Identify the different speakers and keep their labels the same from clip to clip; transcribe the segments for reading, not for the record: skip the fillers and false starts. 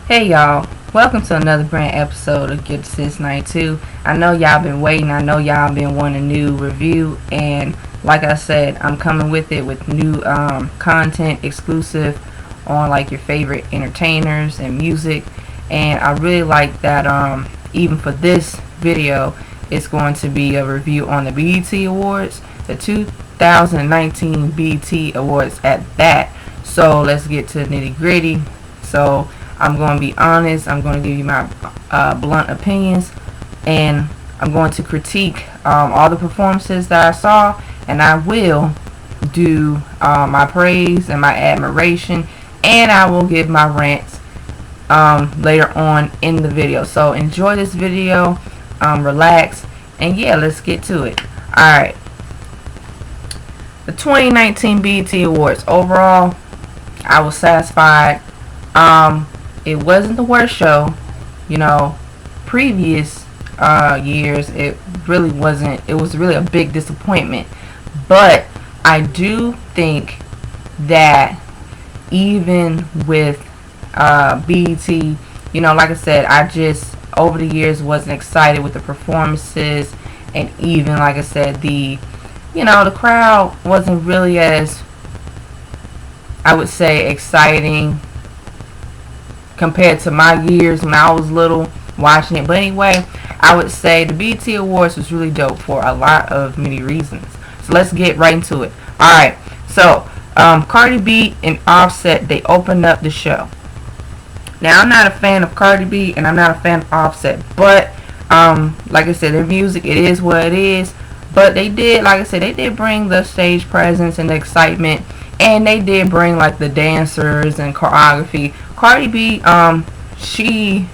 Speaker 1: Hey y'all, welcome to another brand episode of Get Sis 92. I know y'all been waiting, I know y'all been wanting a new review, and like I said, I'm coming with it with new content exclusive on like your favorite entertainers and music. And I really like that even for this video, it's going to be a review on the BET Awards, the 2019 BET Awards at that. So let's get to the nitty gritty. So I'm going to be honest. I'm going to give you my blunt opinions, and I'm going to critique all the performances that I saw, and I will do my praise and my admiration, and I will give my rants later on in the video. So enjoy this video, relax, and yeah, let's get to it. Alright, the 2019 BET Awards. Overall, I was satisfied. It wasn't the worst show. Previous years, it really wasn't. It was really a big disappointment. But I do think that even with BET, like I said, I just over the years wasn't excited with the performances, and even like I said, the crowd wasn't really as, I would say, exciting compared to my years when I was little watching it. But anyway, I would say the BET Awards was really dope for a lot of many reasons. So let's get right into it. Alright, so Cardi B and Offset, they opened up the show. Now, I'm not a fan of Cardi B and I'm not a fan of Offset, but like I said, their music, it is what it is. But they did, like I said, they did bring the stage presence and the excitement, and they did bring like the dancers and choreography. Cardi B, she,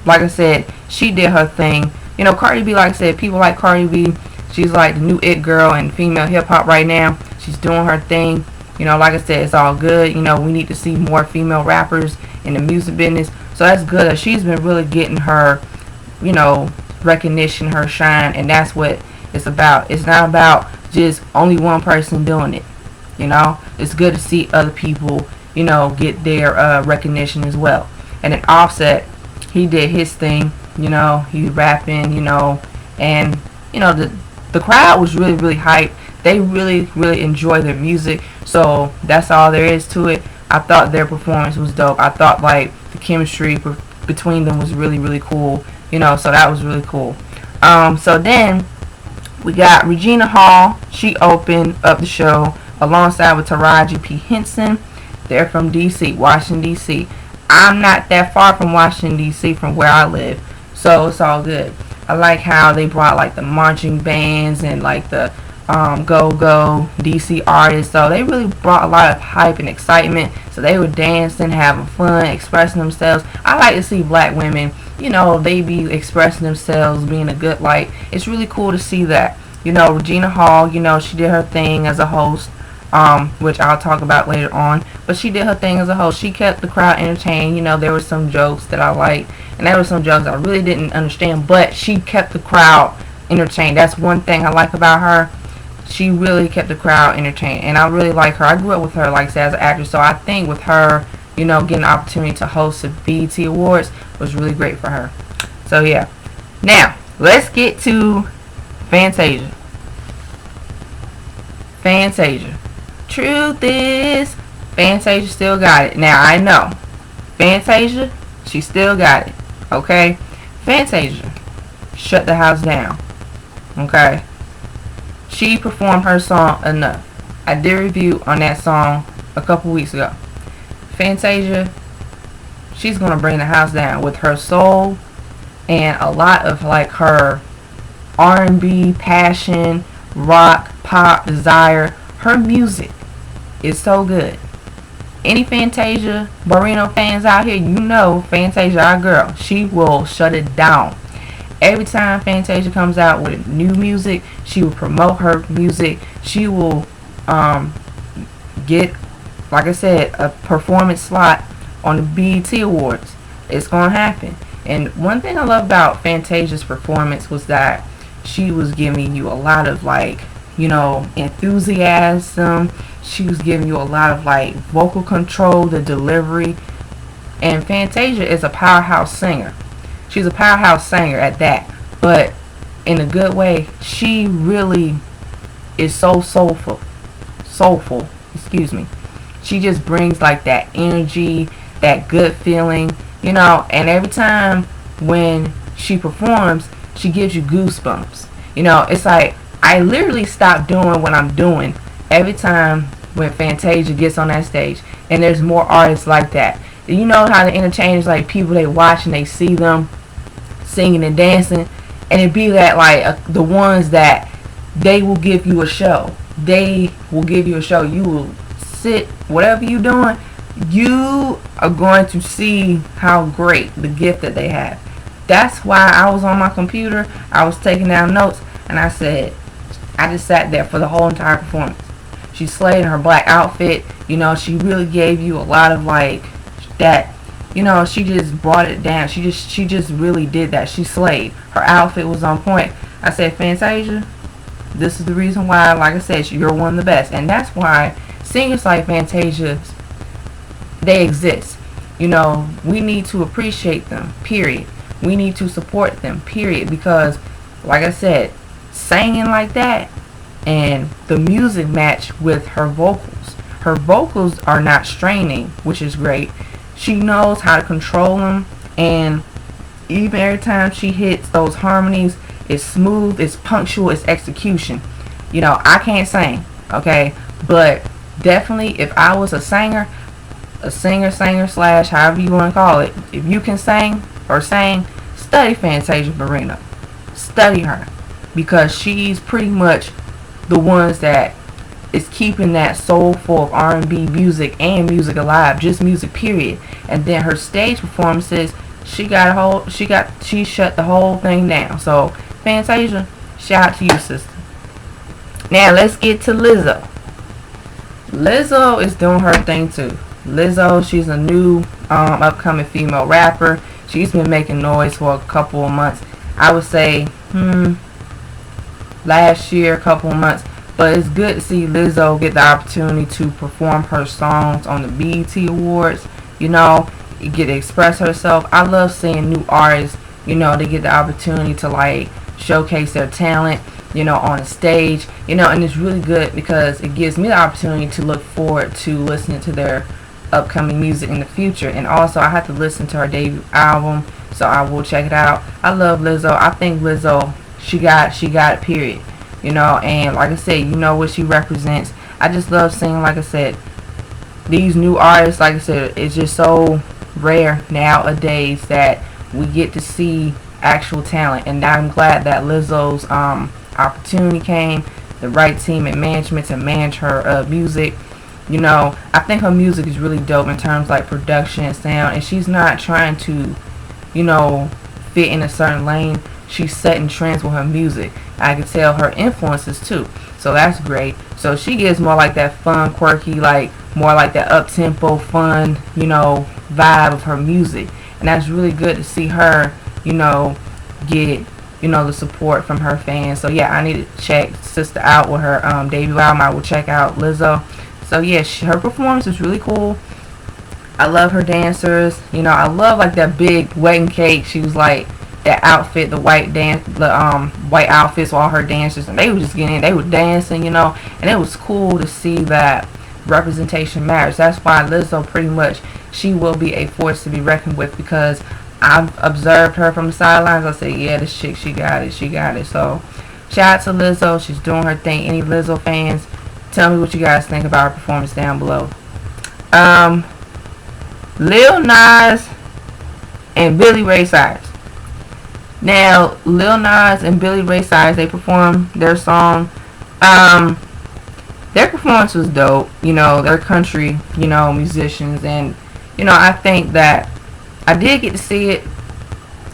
Speaker 1: like I said, she did her thing. Cardi B, like I said, people like Cardi B. She's like the new it girl in female hip hop right now. She's doing her thing. Like I said, it's all good. We need to see more female rappers in the music business. So that's good. She's been really getting her, recognition, her shine, and that's what it's about. It's not about just only one person doing it. It's good to see other people, get their recognition as well. And then Offset, he did his thing, he rapping, and the crowd was really, really hyped. They really, really enjoy their music. So that's all there is to it. I thought their performance was dope. I thought like the chemistry between them was really, really cool. So that was really cool. So then we got Regina Hall. She opened up the show alongside with Taraji P. Henson. They're from DC, Washington, D.C. I'm not that far from Washington, D.C. from where I live, so it's all good. I like how they brought like the marching bands and like the go-go DC artists. So they really brought a lot of hype and excitement. So they were dancing, having fun, expressing themselves. I like to see black women, they be expressing themselves, being a good light. It's really cool to see that. Regina Hall, she did her thing as a host, which I'll talk about later on. But she did her thing as a host. She kept the crowd entertained. There were some jokes that I liked, and there were some jokes I really didn't understand, but she kept the crowd entertained. That's one thing I like about her. She really kept the crowd entertained, and I really like her. I grew up with her, like I said, as an actress, so I think with her, getting the opportunity to host the BET Awards was really great for her. So yeah. Now, let's get to Fantasia. Truth is, Fantasia still got it. Now, I know Fantasia, she still got it. Okay? Fantasia shut the house down. Okay? She performed her song enough. I did a review on that song a couple weeks ago. Fantasia, she's going to bring the house down with her soul and a lot of like her R&B, passion, rock, pop, desire. Her music is so good. Any Fantasia Barrino fans out here, Fantasia, our girl, she will shut it down. Every time Fantasia comes out with new music, she will promote her music. She will get, like I said, a performance slot on the BET Awards. It's going to happen. And one thing I love about Fantasia's performance was that she was giving you a lot of like, enthusiasm. She was giving you a lot of like vocal control, the delivery. And Fantasia is a powerhouse singer. She's a powerhouse singer at that. But in a good way, she really is so soulful. Soulful, excuse me. She just brings like that energy, that good feeling, and every time when she performs, she gives you goosebumps. It's like I literally stop doing what I'm doing every time when Fantasia gets on that stage. And there's more artists like that. You know how the entertainers, like people they watch and they see them singing and dancing, and it be that like the ones that they will give you a show. They will give you a show. You will sit, whatever you're doing, you are going to see how great the gift that they have. That's why I was on my computer, I was taking down notes, and I just sat there for the whole entire performance. She slayed in her black outfit. She really gave you a lot of like that. She just brought it down. She just really did that. She slayed. Her outfit was on point. I said, Fantasia, this is the reason why, like I said, you're one of the best. And that's why singers like Fantasia, they exist. We need to appreciate them, period. We need to support them, period. Because, like I said, singing like that and the music match with her vocals. Her vocals are not straining, which is great. She knows how to control them, and even every time she hits those harmonies, it's smooth, it's punctual, it's execution. I can't sing, okay? But definitely, if I was a singer slash however you want to call it, if you can sing or sing, study Fantasia Barrino. Study her, because she's pretty much the ones that is keeping that soulful of R&B music and music alive, just music period. And then her stage performances, she shut the whole thing down. So Fantasia, shout out to you, sister. Now let's get to Lizzo. Lizzo is doing her thing too. Lizzo, she's a new upcoming female rapper. She's been making noise for a couple of months. I would say last year, a couple of months. But it's good to see Lizzo get the opportunity to perform her songs on the BET Awards. Get to express herself. I love seeing new artists, they get the opportunity to like showcase their talent, on the stage, and it's really good because it gives me the opportunity to look forward to listening to their upcoming music in the future. And also I have to listen to her debut album, so I will check it out. I love Lizzo. I think Lizzo, she got it, period. And like I said, what she represents. I just love seeing, like I said, these new artists. Like I said, it's just so rare nowadays that we get to see actual talent. And I'm glad that Lizzo's opportunity came, the right team and management to manage her music. I think her music is really dope in terms like production and sound, and she's not trying to, fit in a certain lane. She's setting trends with her music. I can tell her influences too, so that's great. So she gives more like that fun, quirky, like more like that up-tempo, fun, vibe of her music, and that's really good to see her, get the support from her fans. So yeah, I need to check sister out with her debut album. I will check out Lizzo. So yeah, her performance is really cool. I love her dancers. I love like that big wedding cake. She was like that outfit, the white white outfits for all her dancers, and they were just getting in, they were dancing, and it was cool to see that representation matters. That's why Lizzo, pretty much, she will be a force to be reckoned with, because I've observed her from the sidelines. I say, yeah, this chick, she got it. So shout out to Lizzo. She's doing her thing. Any Lizzo fans, tell me what you guys think about her performance down below. Lil Nas and Billy Ray Cyrus. Now, Lil Nas and Billy Ray Cyrus, they performed their song. Their performance was dope. They're country, musicians. And, I think that I did get to see it.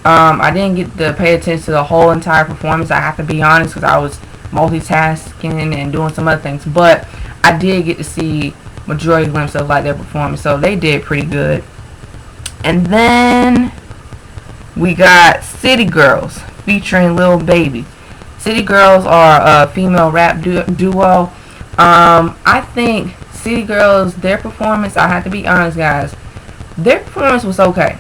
Speaker 1: I didn't get to pay attention to the whole entire performance. I have to be honest, because I was multitasking and doing some other things. But I did get to see majority glimpse of like their performance. So they did pretty good. And then we got City Girls featuring Lil Baby. City Girls are a female rap duo. I think City Girls, their performance, I have to be honest, guys, Their performance was okay.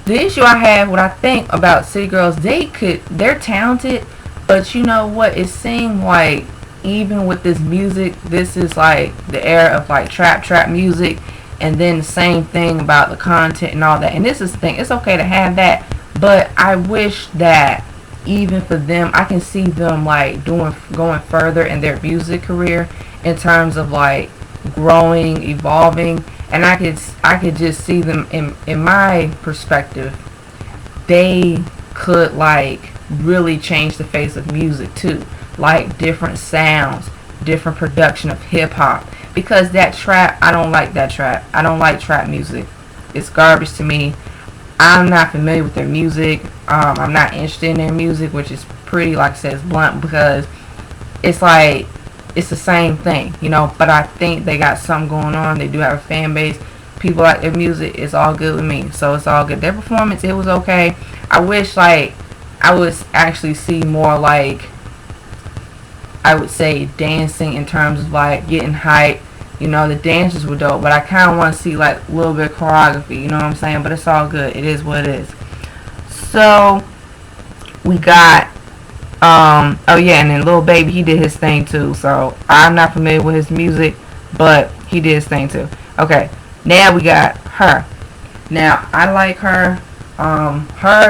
Speaker 1: The issue I have, what I think about City Girls, they're talented, but you know what? It seemed like even with this music, this is like the era of like trap music, and then the same thing about the content and all that. And this is the thing, it's okay to have that, but I wish that even for them, I can see them like going further in their music career in terms of like growing, evolving, and I could just see them in my perspective. They could like really change the face of music too, like different sounds, different production of hip hop. Because that trap, I don't like that trap. I don't like trap music. It's garbage to me. I'm not familiar with their music. I'm not interested in their music, which is pretty, like I said, it's blunt, because it's like it's the same thing, you know. But I think they got something going on. They do have a fan base. People like their music. It's all good with me, so it's all good. Their performance, it was okay. I wish like I would actually see more like, I would say, dancing in terms of like getting hype. You know, the dances were dope, but I kind of want to see like a little bit of choreography. You know what I'm saying? But it's all good. It is what it is. So we got oh yeah, and then Lil Baby, he did his thing too. So I'm not familiar with his music, but he did his thing too. Okay, now we got her. Now I like her.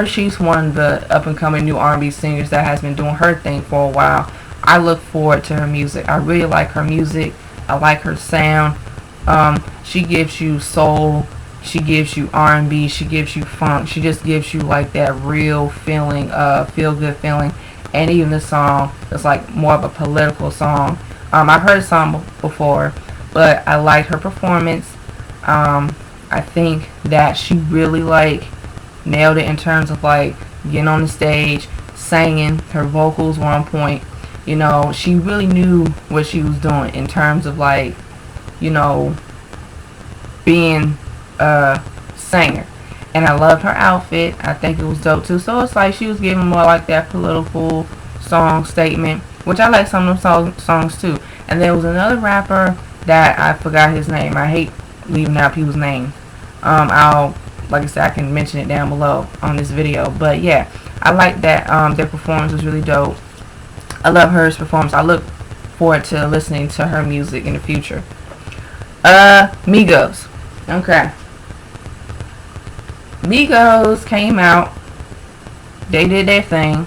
Speaker 1: She's one of the up and coming new R&B singers that has been doing her thing for a while. I look forward to her music. I really like her music. I like her sound. She gives you soul. She gives you R&B. She gives you funk. She just gives you like that real feeling, feel good feeling. And even the song is like more of a political song. I've heard the song before, but I like her performance. I think that she really like nailed it in terms of like getting on the stage, singing. Her vocals were on point. You know, she really knew what she was doing in terms of like, you know, being a singer. And I loved her outfit. I think it was dope too. So it's like she was giving more like that political song statement, which I like some of them songs too. And there was another rapper that I forgot his name. I hate leaving out people's names. Like I said, I can mention it down below on this video. But yeah, I like that. Their performance was really dope. I love her performance. I look forward to listening to her music in the future. Amigos. Okay. Amigos came out. They did their thing.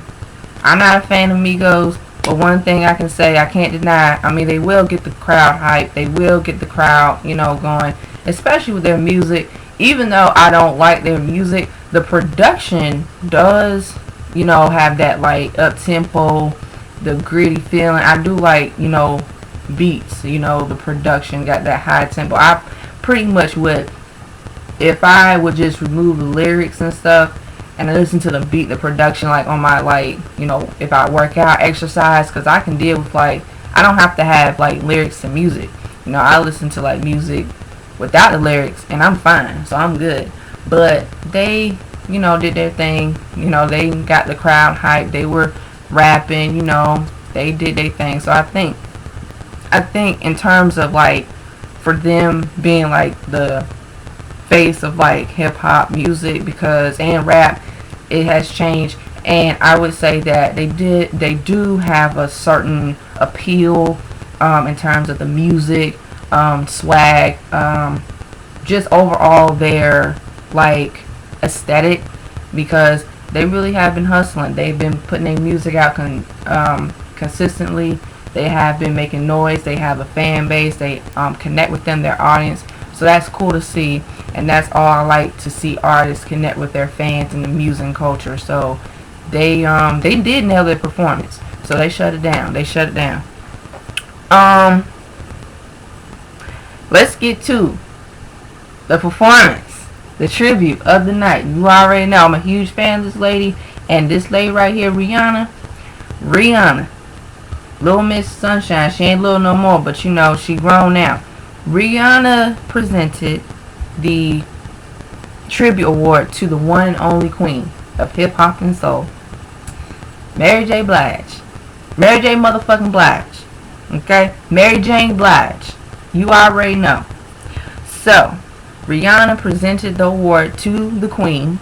Speaker 1: I'm not a fan of Amigos, but one thing I can say, I can't deny, I mean, they will get the crowd hyped. They will get the crowd, you know, going, especially with their music. Even though I don't like their music, the production does, you know, have that like up-tempo, the gritty feeling. I do like, you know, beats, you know, the production got that high tempo. I pretty much would, if I would just remove the lyrics and stuff and listen to the beat, the production, like on my, like, you know, if I work out, exercise, because I can deal with like, I don't have to have like lyrics to music. You know, I listen to like music without the lyrics and I'm fine, so I'm good. But they, you know, did their thing. You know, they got the crowd hyped. They were rapping, you know, they did their thing. So I think in terms of like, for them being like the face of like hip hop music, because and rap, it has changed. And I would say that they do have a certain appeal in terms of the music, swag, just overall their like aesthetic, because they really have been hustling. They've been putting their music out consistently. They have been making noise. They have a fan base. They connect with them, their audience. So that's cool to see, and that's all I like to see, artists connect with their fans and the music and culture. So they did nail their performance. So they shut it down. Let's get to the performance, the tribute of the night. You already know I'm a huge fan of this lady, and this lady right here, Rihanna, Little Miss Sunshine. She ain't little no more, but you know, she grown now. Rihanna presented the tribute award to the one and only queen of hip hop and soul, Mary J. motherfucking Blige. Okay? Mary Jane Blige. You already know. So, Rihanna presented the award to the Queen,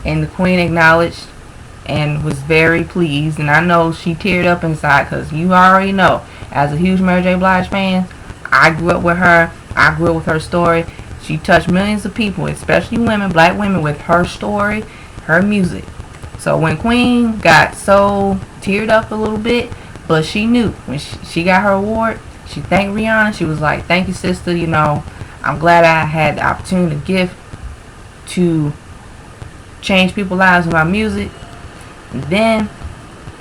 Speaker 1: and the Queen acknowledged and was very pleased. And I know she teared up inside because you already know, as a huge Mary J. Blige fan, I grew up with her. I grew up with her story. She touched millions of people, especially women, black women, with her story, her music. So when Queen got so teared up a little bit, but she knew when she got her award, she thanked Rihanna. She was like, thank you, sister. You know, I'm glad I had the opportunity to give to change people's lives with my music. And then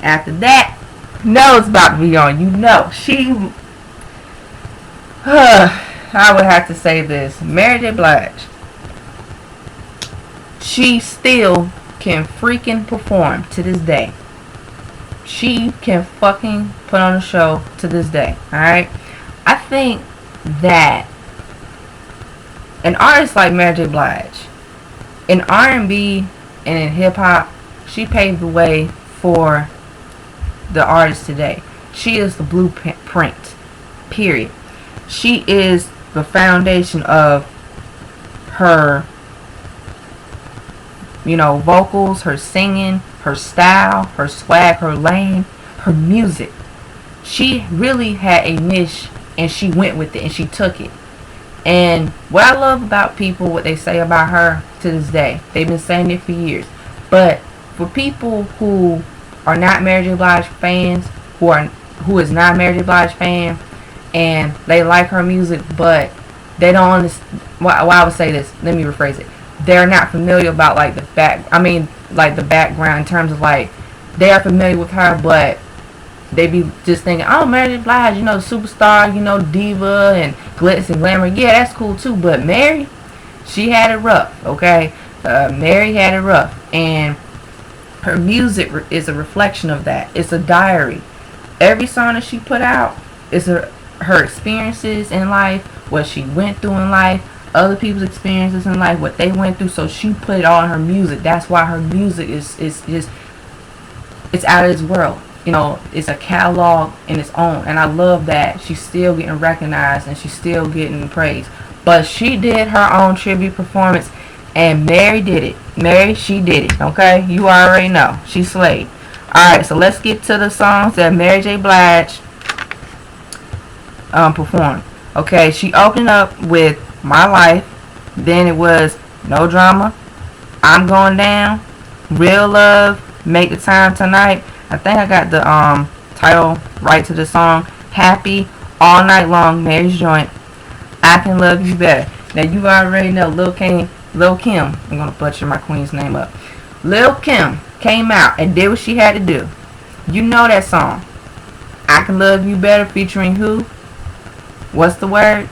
Speaker 1: after that, no, it's about to be on. You know, I would have to say this. Mary J. Blige, she still can freaking perform to this day. She can fucking put on a show to this day. Alright? I think that an artist like Mary J. Blige, in R&B and in hip-hop, she paved the way for the artists today. She is the blueprint. Period. She is the foundation of her, vocals, her singing, her style, her swag, her lane, her music. She really had a niche and she went with it and she took it. And what I love about people, what they say about her to this day, they've been saying it for years. But for people who are not Mary J. Blige fans, who is not Mary J. Blige fan, and they like her music, but they don't understand. Well, I would say this. Let me rephrase it. They're not familiar about the background in terms of they are familiar with her, but they be just thinking, oh, Mary J. Blige, superstar, diva and glitz and glamour. Yeah, that's cool too. But Mary, she had it rough. Okay, Mary had it rough, and her music is a reflection of that. It's a diary. Every song that she put out is her experiences in life, what she went through in life, other people's experiences in life, what they went through. So she put it all in her music. That's why her music is just, it's out of this world. It's a catalog in its own, and I love that she's still getting recognized and she's still getting praised. But she did her own tribute performance, and Mary did it. Mary, she did it. Okay, you already know she slayed. All right, so let's get to the songs that Mary J. Blige performed. Okay, she opened up with My Life. Then it was No Drama, I'm Going Down, Real Love, Make the Time Tonight. I think I got the title right to the song. Happy, All Night Long, Mary's Joint, I Can Love You Better. Now you already know Lil Kim. I'm gonna butcher my queen's name up. Lil Kim came out and did what she had to do. You know that song, I Can Love You Better, featuring who? What's the word?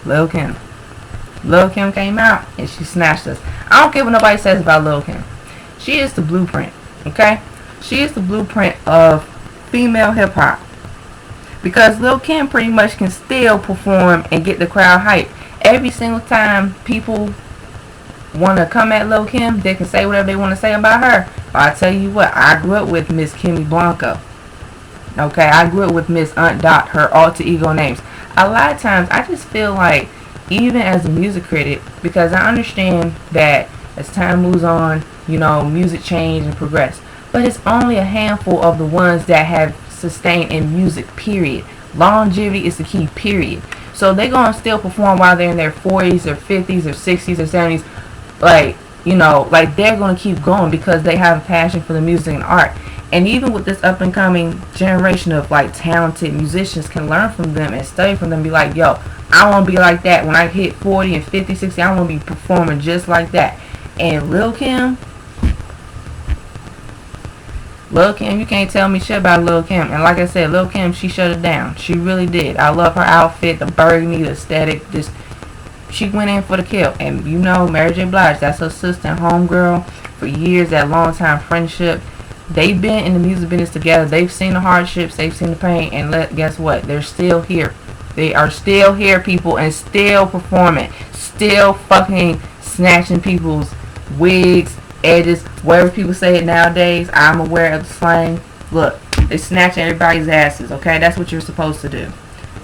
Speaker 1: Lil Kim. Lil Kim came out and she snatched us. I don't care what nobody says about Lil Kim. She is the blueprint. Okay? She is the blueprint of female hip hop. Because Lil Kim pretty much can still perform and get the crowd hype. Every single time people want to come at Lil Kim, they can say whatever they want to say about her. But I tell you what, I grew up with Miss Kimmy Blanco. Okay, I grew up with Miss Aunt Dot, her alter ego names. A lot of times, I just feel like, even as a music critic, because I understand that as time moves on, music change and progress. But it's only a handful of the ones that have sustained in music, period. Longevity is the key, period. So they're going to still perform while they're in their 40s or 50s or 60s or 70s. They're going to keep going because they have a passion for the music and art. And even with this up and coming generation of talented musicians can learn from them and study from them, be like, yo, I want to be like that when I hit 40 and 50, 60. I want to be performing just like that. And Lil Kim, you can't tell me shit about Lil Kim. And like I said, Lil Kim, she shut it down. She really did. I love her outfit, the burgundy, the aesthetic. She went in for the kill. And Mary J. Blige, that's her sister and homegirl for years, that long time friendship. They've been in the music business together. They've seen the hardships. They've seen the pain. And guess what? They're still here. They are still here, people, and still performing. Still fucking snatching people's wigs, edges, whatever people say it nowadays. I'm aware of the slang. Look, they snatch everybody's asses, okay? That's what you're supposed to do.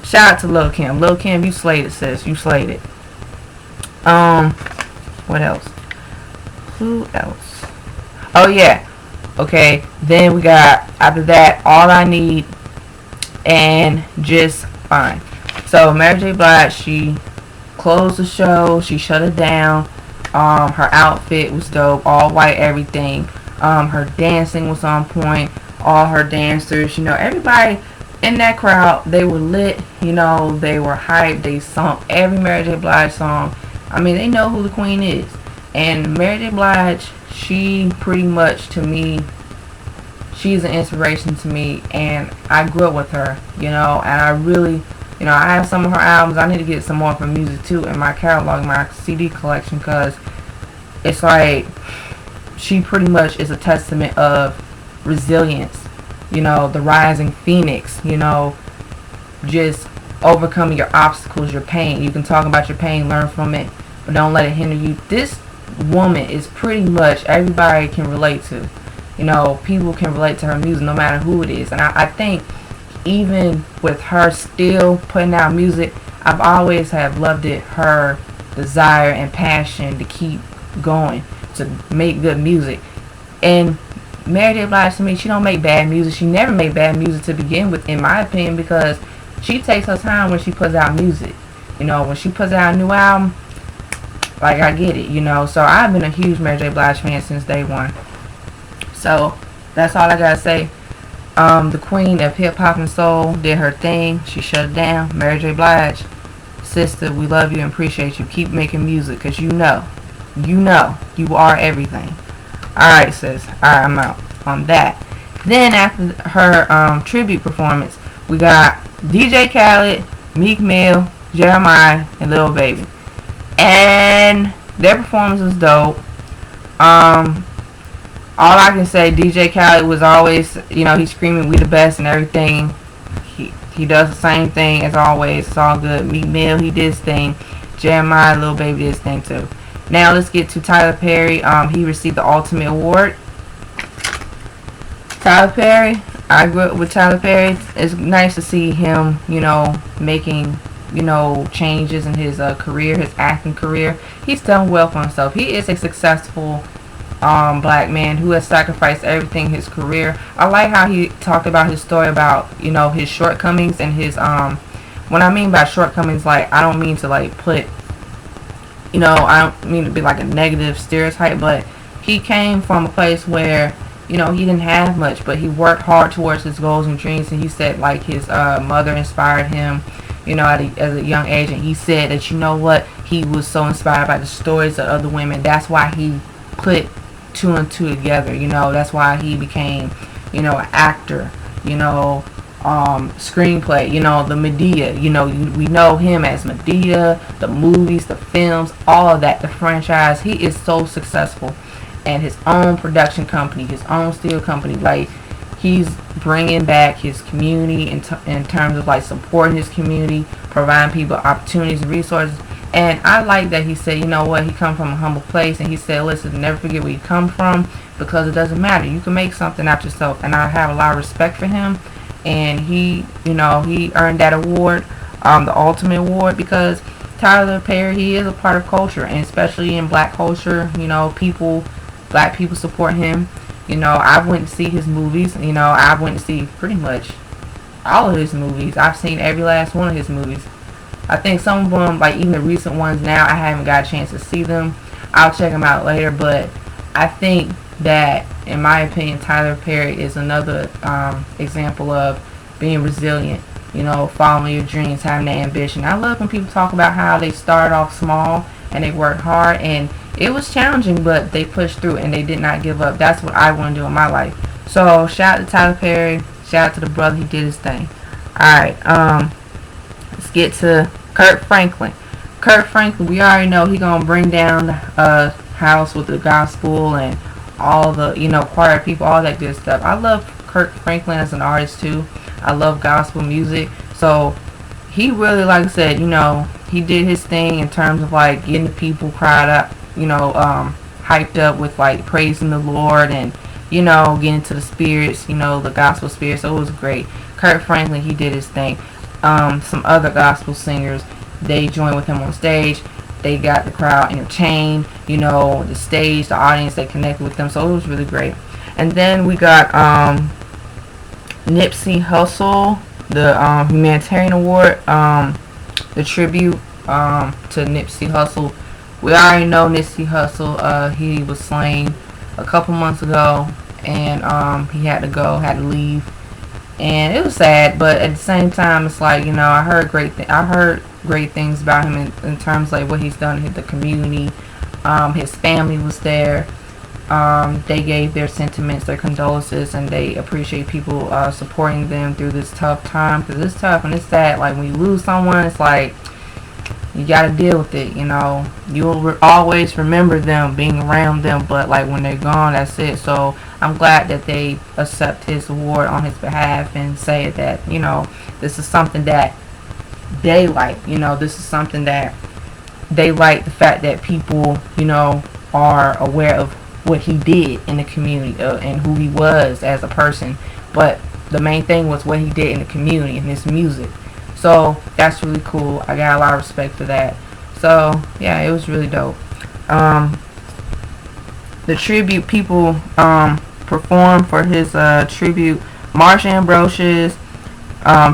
Speaker 1: Shout out to Lil Kim. Lil Kim, you slayed it, sis. You slayed it. Um, what else? Who else? Oh yeah. Okay. Then we got after that, All I Need and Just Fine. So Mary J. Blige, she closed the show. She shut it down. Her outfit was dope, all white, everything. Her dancing was on point. All her dancers, everybody in that crowd, they were lit. They were hyped. They sung every Mary J. Blige song. I mean, they know who the queen is. And Mary J. Blige, she pretty much, to me, she's an inspiration to me. And I grew up with her, and I really, I have some of her albums. I need to get some more of her music, too, in my catalog, my CD collection, because it's like she pretty much is a testament of resilience, the rising phoenix, just overcoming your obstacles, your pain. You can talk about your pain, learn from it, but don't let it hinder you. This woman is pretty much everybody can relate to. People can relate to her music no matter who it is. And I think even with her still putting out music, I've always have loved it, her desire and passion to keep going, to make good music. And Mary J. Blige, to me, she don't make bad music. She never made bad music to begin with, in my opinion, because she takes her time when she puts out music. When she puts out a new album, like, I get it, So I've been a huge Mary J. Blige fan since day one. So that's all I gotta say. The queen of hip hop and soul did her thing. She shut it down. Mary J. Blige, sister, we love you and appreciate you. Keep making music, because you are everything. Alright, sis. Alright, I'm out on that. Then after her tribute performance, we got DJ Khaled, Meek Mill, Jeremiah, and Lil Baby. And their performance was dope. All I can say, DJ Khaled was always, he's screaming "We the best" and everything. He does the same thing as always. It's all good. Meek Mill, he did his thing. Jeremiah, Lil Baby did his thing too. Now let's get to Tyler Perry. He received the Ultimate Award. Tyler Perry, I grew up with Tyler Perry. It's nice to see him, making, changes in his career, his acting career. He's done well for himself. He is a successful black man who has sacrificed everything in his career. I like how he talked about his story about, his shortcomings and his, when I mean by shortcomings, like, I don't mean to, like, put, I don't mean to be like a negative stereotype, but he came from a place where, he didn't have much, but he worked hard towards his goals and dreams. And he said, like, his mother inspired him, as a young age. And he said that, he was so inspired by the stories of other women. That's why he put two and two together. That's why he became, an actor, screenplay, the Medea, we know him as Medea, the movies, the films, all of that, the franchise. He is so successful, and his own production company, his own steel company, like, he's bringing back his community in terms of, like, supporting his community, providing people opportunities and resources. And I like that he said, he come from a humble place, and he said, listen, never forget where you come from, because it doesn't matter. You can make something out yourself. And I have a lot of respect for him. And he, he earned that award, the Ultimate Award, because Tyler Perry, he is a part of culture, and especially in black culture, black people support him. I went to see his movies. I went to see pretty much all of his movies. I've seen every last one of his movies. I think some of them, like even the recent ones now, I haven't got a chance to see them. I'll check them out later, but I think that, in my opinion, Tyler Perry is another example of being resilient, following your dreams, having that ambition. I love when people talk about how they started off small and they worked hard, and it was challenging, but they pushed through and they did not give up. That's what I want to do in my life. So shout out to Tyler Perry. Shout out to the brother. He did his thing. Alright, let's get to Kirk Franklin. Kirk Franklin, we already know he gonna bring down the house with the gospel and all the, choir people, all that good stuff. I love Kirk Franklin as an artist too. I love gospel music. So he really, like I said, he did his thing in terms of, like, getting the people cried up, hyped up with, like, praising the Lord and, getting to the spirits, the gospel spirit. So it was great. Kirk Franklin, he did his thing. Some other gospel singers, they joined with him on stage. they got the crowd entertained. You know, the stage, the audience, they connected with them. So it was really great. And then we got Nipsey Hussle, the humanitarian award, the tribute to Nipsey Hussle. We already know Nipsey Hussle. He was slain a couple months ago, and he had to leave, and it was sad. But at the same time, it's like, you know, I heard great things about him in terms of like what he's done in the community. His family was there. They gave their sentiments, their condolences, and they appreciate people supporting them through this tough time, because it's tough and it's sad. Like when you lose someone, it's like you gotta deal with it. You know, you'll always remember them, being around them, but like when they're gone, that's it. So I'm glad that they accept his award on his behalf and say that, you know, this is something that they like. You know, this is something that they like, the fact that people, you know, are aware of what he did in the community and who he was as a person. But the main thing was what he did in the community and his music. So that's really cool. I got a lot of respect for that. So yeah, it was really dope. The tribute people performed for his tribute. Marsha Ambrosius,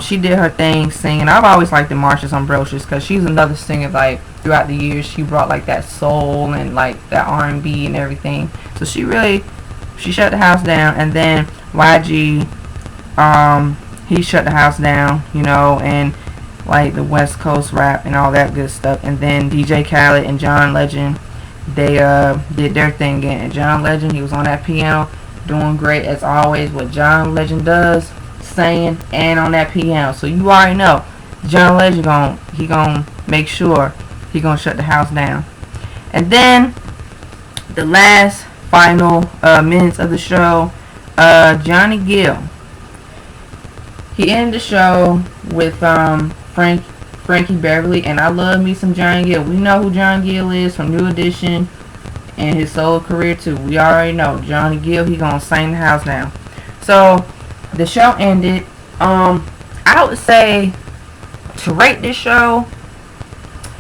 Speaker 1: she did her thing singing. I've always liked the Marsha Ambrosius because she's another singer. Like throughout the years, she brought like that soul and like that R&B and everything. So she shut the house down. And then YG, he shut the house down, you know, and like the West Coast rap and all that good stuff. And then DJ Khaled and John Legend, they did their thing again. And John Legend, he was on that piano, doing great as always. What John Legend does, singing and on that piano. So you already know John Legend gonna make sure he gonna shut the house down. And then the last final minutes of the show, Johnny Gill, he ended the show with Frankie Beverly, and I love me some Johnny Gill. We know who Johnny Gill is from New Edition and his solo career too. We already know Johnny Gill, he gonna sing the house down. So the show ended. I would say, to rate this show,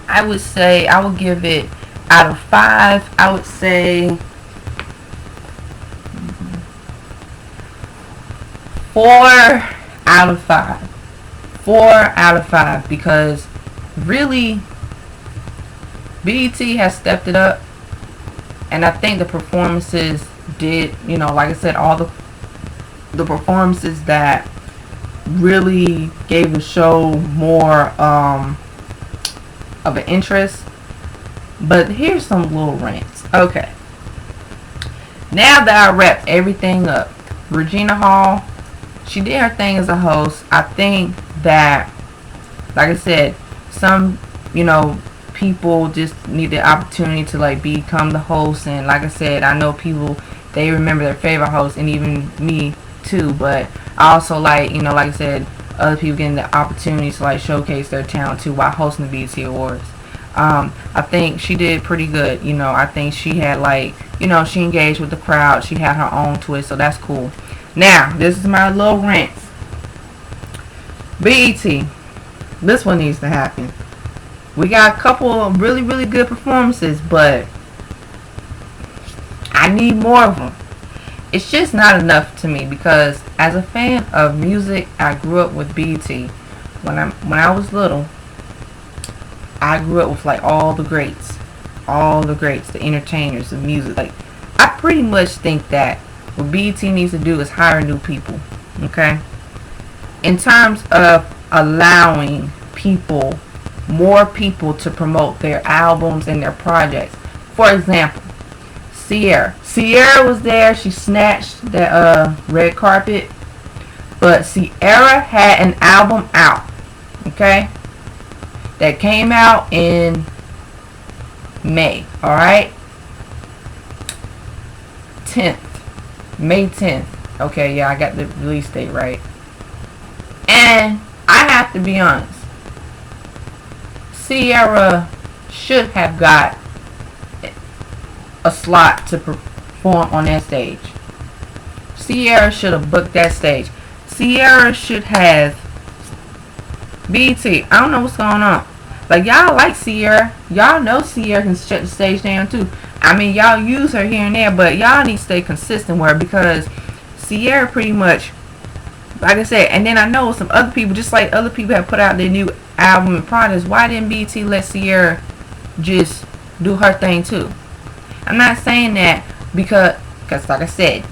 Speaker 1: I would say I would give it, out of 5, I would say 4 out of 5. 4 out of 5, because really BET has stepped it up, and I think the performances did, you know, like I said, all the performances that really gave the show more of an interest. But here's some little rants. Okay, now that I wrapped everything up, Regina Hall, she did her thing as a host. I think that, like I said, some, you know, people just need the opportunity to like become the host. And like I said, I know people, they remember their favorite host, and even me too. But I also like, you know, like I said, other people getting the opportunity to like showcase their talent too while hosting the BET Awards. I think she did pretty good. You know, I think she had like, you know, she engaged with the crowd. She had her own twist, so that's cool. Now, this is my little rant. BET, this one needs to happen. We got a couple of really, really good performances, but I need more of them. It's just not enough to me, because as a fan of music, I grew up with BET. When I was little, I grew up with like all the greats, the entertainers, the music. Like, I pretty much think that what BET needs to do is hire new people. Okay, in terms of allowing people, more people to promote their albums and their projects. For example, Ciara was there. She snatched the red carpet, but Ciara had an album out, okay, that came out in May. All right, 10th, May 10th. Okay, yeah, I got the release date right. And I have to be honest, Ciara should have got a slot to perform on that stage. Ciara should have booked that stage. Ciara should have, BET, I don't know what's going on. Like, y'all like Ciara. Y'all know Ciara can shut the stage down too. I mean, y'all use her here and there, but y'all need to stay consistent with her, because Ciara pretty much, like I said, and then I know some other people, just like other people have put out their new album and products. Why didn't BT let Ciara just do her thing too? I'm not saying that because like I said,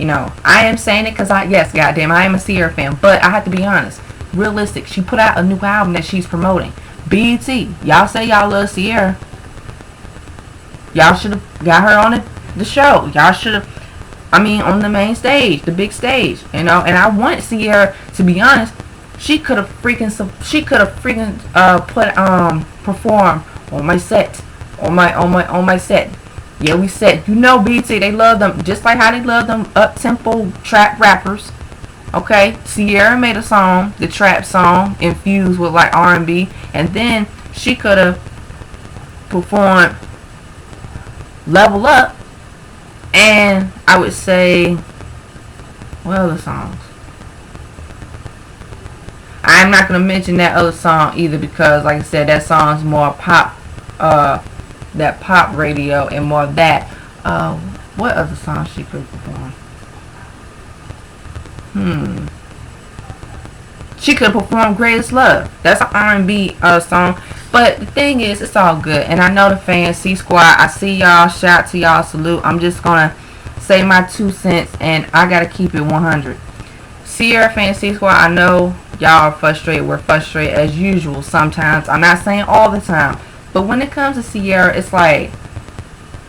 Speaker 1: I am saying it because yes, goddamn, I am a Ciara fan, but I have to be honest, realistic. She put out a new album that she's promoting. BT, y'all say y'all love Ciara. Y'all should have got her on the show. Y'all should have, on the main stage, the big stage, And I want Ciara, to be honest, she could have freaking perform on my set, on my set. Yeah, we said, BT, they love them just like how they love them up-tempo trap rappers. Okay, Ciara made a song, the trap song, infused with like R&B, and then she could have performed Level Up, and I would say, what other songs? I'm not gonna mention that other song either, because like I said, that song's more pop, that pop radio, and more of that. What other song she could perform? She could perform Greatest Love. That's an R&B song. But the thing is, it's all good. And I know the fans, C-Squad, I see y'all. Shout out to y'all. Salute. I'm just going to say my 2 cents, and I got to keep it 100. Ciara fans, C-Squad, I know y'all are frustrated. We're frustrated as usual sometimes. I'm not saying all the time. But when it comes to Ciara, it's like,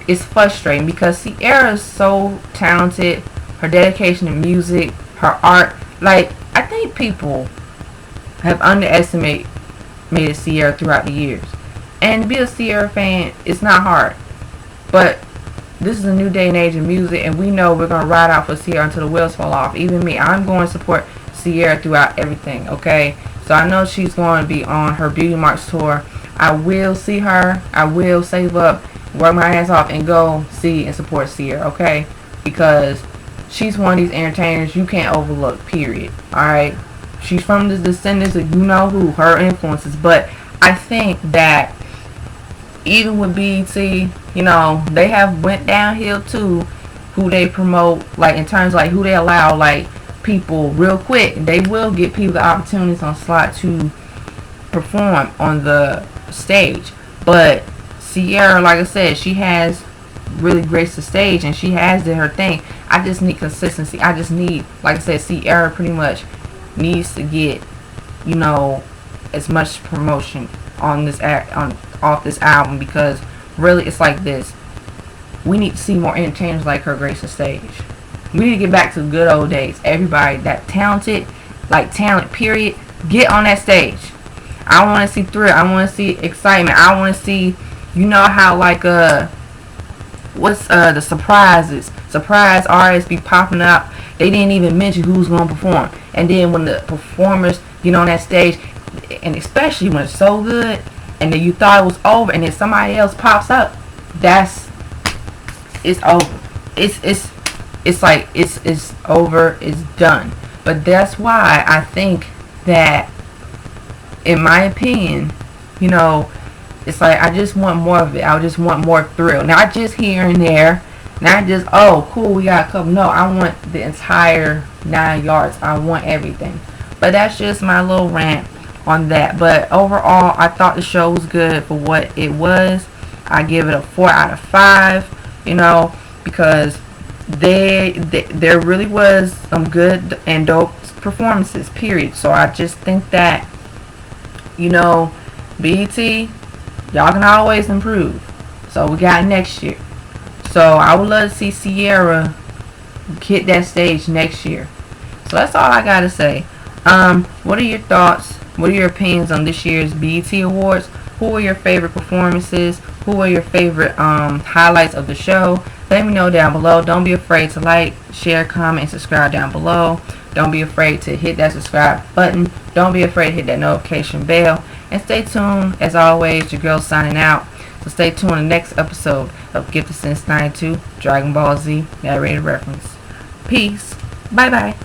Speaker 1: it's frustrating because Ciara is so talented. Her dedication to music, her art. Like, I think people have underestimated Ciara throughout the years. And to be a Ciara fan, it's not hard. But this is a new day and age of music, and we know we're going to ride out for Ciara until the wheels fall off. Even me, I'm going to support Ciara throughout everything, okay? So I know she's going to be on her Beauty Marks tour. I will see her. I will save up, work my ass off, and go see and support Ciara, okay? Because she's one of these entertainers you can't overlook, period. Alright? She's from the descendants of you-know-who, her influences. But I think that even with BET, they have went downhill too, who they promote, like in terms of like who they allow, like people real quick. They will get people the opportunities on slot to perform on the stage. But Ciara, like I said, she has really graced the stage, and she has did her thing. I just need consistency. I just need, like I said, Ciara pretty much needs to get, as much promotion on this off this album, because really it's like this. We need to see more entertainers like her grace the stage. We need to get back to the good old days. Everybody that talented, like talent period, get on that stage. I want to see thrill. I want to see excitement. I want to see, how like what's the surprises? Surprise artists be popping up. They didn't even mention who's going to perform. And then when the performers get on that stage, and especially when it's so good, and then you thought it was over, and then somebody else pops up, it's over. It's like it's over. It's done. But that's why I think that, in my opinion, it's like I just want more of it. I just want more thrill. Not just here and there. Not just, oh, cool, we got a couple. No, I want the entire 9 yards. I want everything. But that's just my little rant on that. But overall, I thought the show was good for what it was. I give it a 4 out of 5, because there really was some good and dope performances, period. So I just think that, BET, y'all can always improve. So we got next year. So I would love to see Ciara hit that stage next year. So that's all I gotta say. What are your thoughts? What are your opinions on this year's BET Awards? Who are your favorite performances? Who are your favorite highlights of the show? Let me know down below. Don't be afraid to like, share, comment, and subscribe down below. Don't be afraid to hit that subscribe button. Don't be afraid to hit that notification bell. And stay tuned. As always, your girl signing out. So stay tuned in the next episode of Gifted Since 92 Dragon Ball Z narrated reference. Peace. Bye bye.